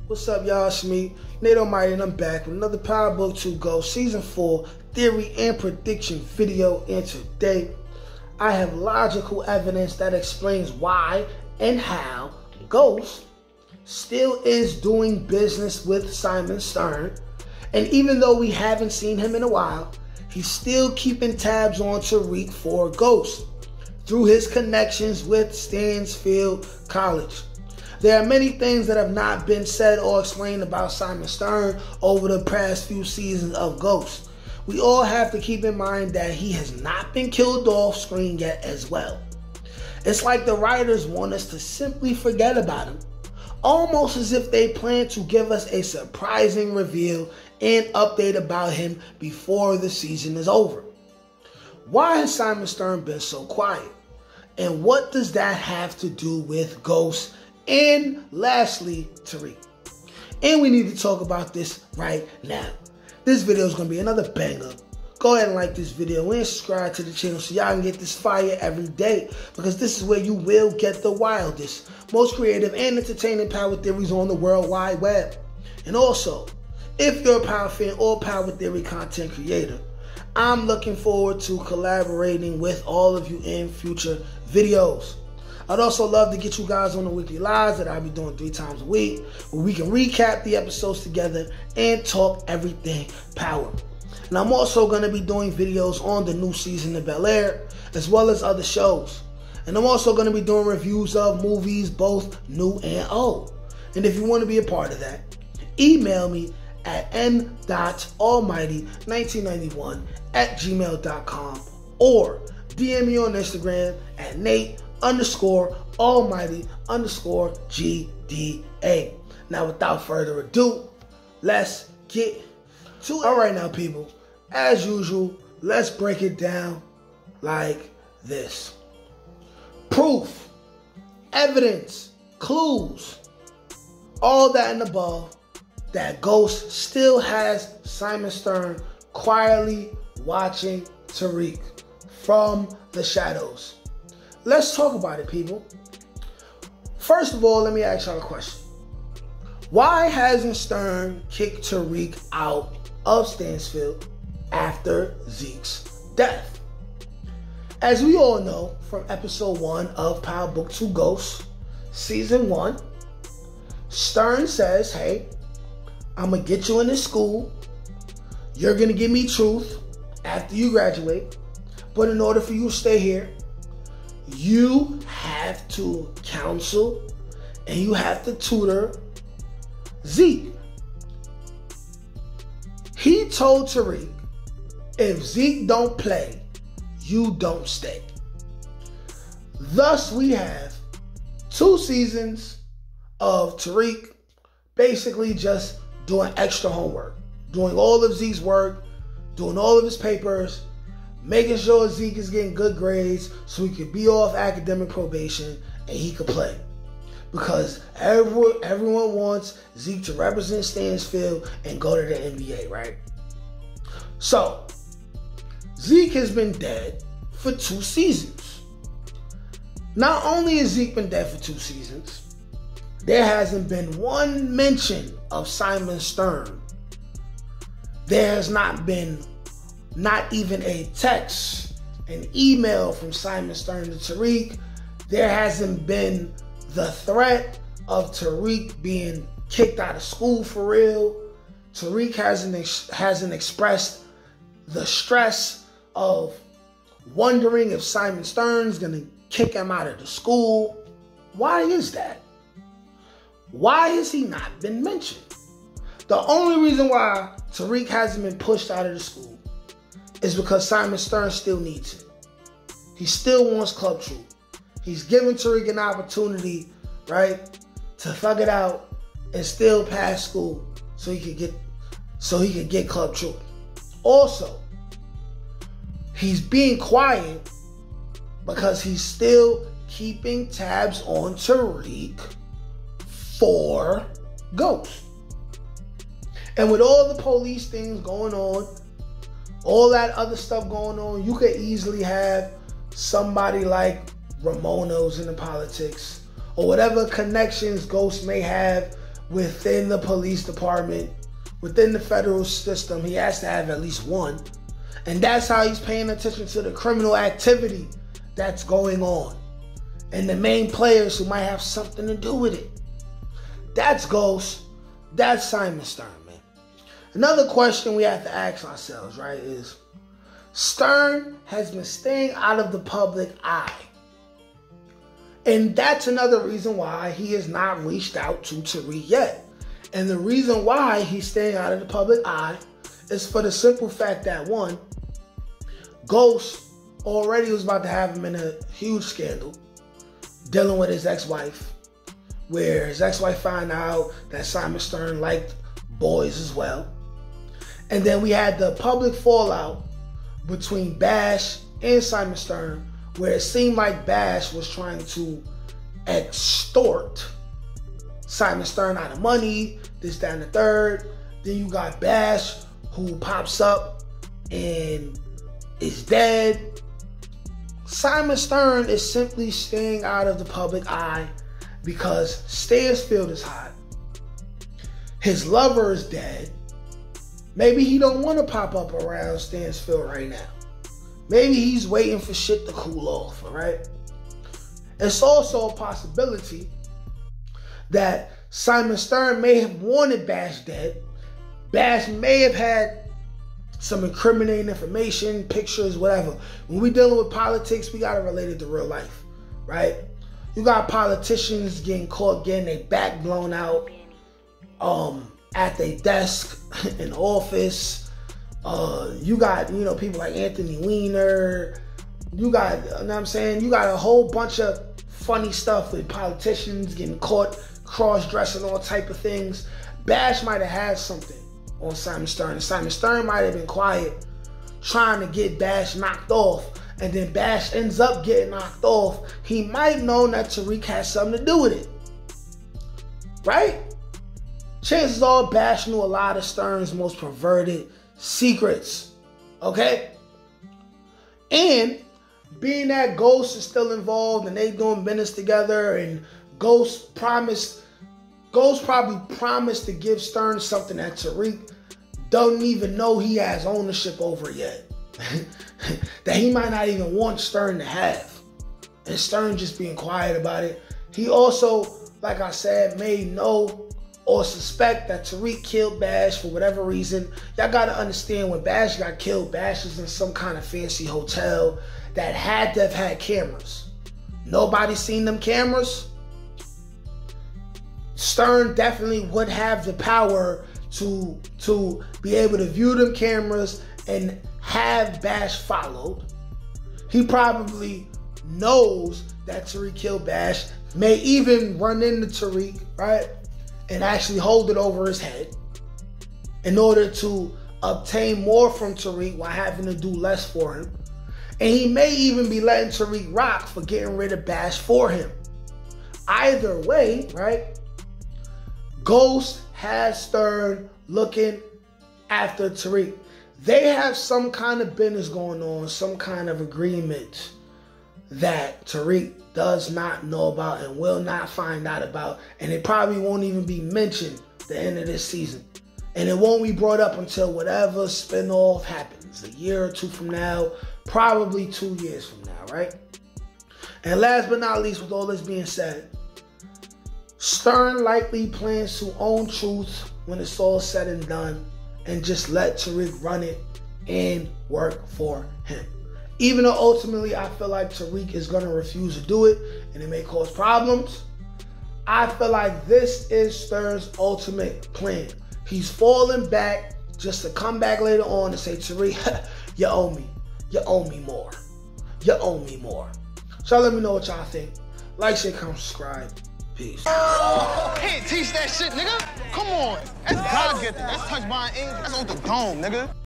What's up, y'all? It's me, Nate Almighty, and I'm back with another Power Book 2 Go Season 4 Theory and Prediction video. And today, I have logical evidence that explains why and how Ghost still is doing business with Simon Stern. And even though we haven't seen him in a while, he's still keeping tabs on Tariq for Ghost through his connections with Stansfield College. There are many things that have not been said or explained about Simon Stern over the past few seasons of Ghost. We all have to keep in mind that he has not been killed off screen yet as well. It's like the writers want us to simply forget about him, almost as if they plan to give us a surprising reveal and update about him before the season is over. Why has Simon Stern been so quiet? And what does that have to do with Ghost? And lastly, Tariq. And we need to talk about this right now. This video is going to be another banger. Go ahead and like this video and subscribe to the channel so y'all can get this fire every day, because this is where you will get the wildest, most creative and entertaining power theories on the World Wide Web. And also, if you're a power fan or power theory content creator, I'm looking forward to collaborating with all of you in future videos. I'd also love to get you guys on the weekly lives that I'll be doing 3 times a week, where we can recap the episodes together and talk everything power. And I'm also going to be doing videos on the new season of Bel-Air, as well as other shows. And I'm also going to be doing reviews of movies, both new and old. And if you want to be a part of that, email me at n.almighty1991@gmail.com or DM me on Instagram at Nate_Almighty_GDA. Now, without further ado, let's get to it. All right, now, people, as usual, let's break it down like this. Proof, evidence, clues, all that and above, that Ghost still has Simon Stern quietly watching Tariq from the shadows. Let's talk about it, people. First of all, let me ask y'all a question. Why hasn't Stern kicked Tariq out of Stansfield after Zeke's death? As we all know from episode 1 of Power Book 2 Ghost, season 1, Stern says, hey, I'm going to get you into school. You're going to give me truth after you graduate. But in order for you to stay here, you have to counsel and you have to tutor Zeke. He told Tariq, if Zeke don't play, you don't stay. Thus, we have 2 seasons of Tariq basically just doing extra homework, doing all of Zeke's work, doing all of his papers, making sure Zeke is getting good grades so he could be off academic probation and he could play. Because everyone wants Zeke to represent Stansfield and go to the NBA, right? So, Zeke has been dead for 2 seasons. Not only has Zeke been dead for 2 seasons, there hasn't been one mention of Simon Stern. There has not been not even a text, an email from Simon Stern to Tariq. There hasn't been the threat of Tariq being kicked out of school for real. Tariq hasn't expressed the stress of wondering if Simon Stern's gonna kick him out of the school. Why is that? Why has he not been mentioned? The only reason why Tariq hasn't been pushed out of the school is because Simon Stern still needs him. He still wants club truth. He's giving Tariq an opportunity, right, to thug it out and still pass school so he could get club truth. Also, he's being quiet because he's still keeping tabs on Tariq for Ghost. And with all the police things going on, all that other stuff going on, you could easily have somebody like Ramona's in the politics, or whatever connections Ghost may have within the police department, within the federal system. He has to have at least one. And that's how he's paying attention to the criminal activity that's going on and the main players who might have something to do with it. That's Ghost. That's Simon Stern, man. Another question we have to ask ourselves, right, is Stern has been staying out of the public eye. And that's another reason why he has not reached out to Tariq yet. And the reason why he's staying out of the public eye is for the simple fact that, one, Ghost already was about to have him in a huge scandal dealing with his ex-wife, where his ex-wife found out that Simon Stern liked boys as well. And then we had the public fallout between Bash and Simon Stern, where it seemed like Bash was trying to extort Simon Stern out of money, this, that, and the third. Then you got Bash, who pops up and is dead. Simon Stern is simply staying out of the public eye because Stansfield is hot. His lover is dead. Maybe he don't want to pop up around Stansfield right now. Maybe he's waiting for shit to cool off, all right? It's also a possibility that Simon Stern may have wanted Bash dead. Bash may have had some incriminating information, pictures, whatever. When we dealing with politics, we gotta relate it to real life, right? You got politicians getting caught getting their back blown out at their desk in office. You got, people like Anthony Weiner. You got, you know what I'm saying? You got a whole bunch of funny stuff with politicians getting caught cross-dressing, all type of things. Bash might have had something on Simon Stern. Simon Stern might have been quiet, trying to get Bash knocked off. And then Bash ends up getting knocked off. He might know that Tariq has something to do with it. Right? Chances are Bash knew a lot of Stern's most perverted secrets. Okay? And being that Ghost is still involved and they doing business together, and Ghost probably promised to give Stern something that Tariq don't even know he has ownership over yet. That he might not even want Stern to have. And Stern just being quiet about it. He also, like I said, may know or suspect that Tariq killed Bash for whatever reason. Y'all gotta understand, when Bash got killed, Bash was in some kind of fancy hotel that had to have had cameras. Nobody seen them cameras. Stern definitely would have the power to be able to view them cameras and have Bash followed. He probably knows that Tariq killed Bash, may even run into Tariq, right? And actually hold it over his head in order to obtain more from Tariq while having to do less for him. And he may even be letting Tariq rock for getting rid of Bash for him. Either way, right? Ghost has Stern looking after Tariq. They have some kind of business going on, some kind of agreement that Tariq does not know about and will not find out about. And it probably won't even be mentioned at the end of this season. And it won't be brought up until whatever spinoff happens, a year or two from now, probably 2 years from now, right? And last but not least, with all this being said, Stern likely plans to own Truth when it's all said and done and just let Tariq run it and work for him. Even though ultimately I feel like Tariq is going to refuse to do it and it may cause problems, I feel like this is Stern's ultimate plan. He's falling back just to come back later on and say, Tariq, you owe me. You owe me more. You owe me more. So let me know what y'all think. Like, share, comment, subscribe. Peace. Can't teach that shit, nigga. Come on. That's God-gifted. That's touched by an angel. That's on the dome, nigga.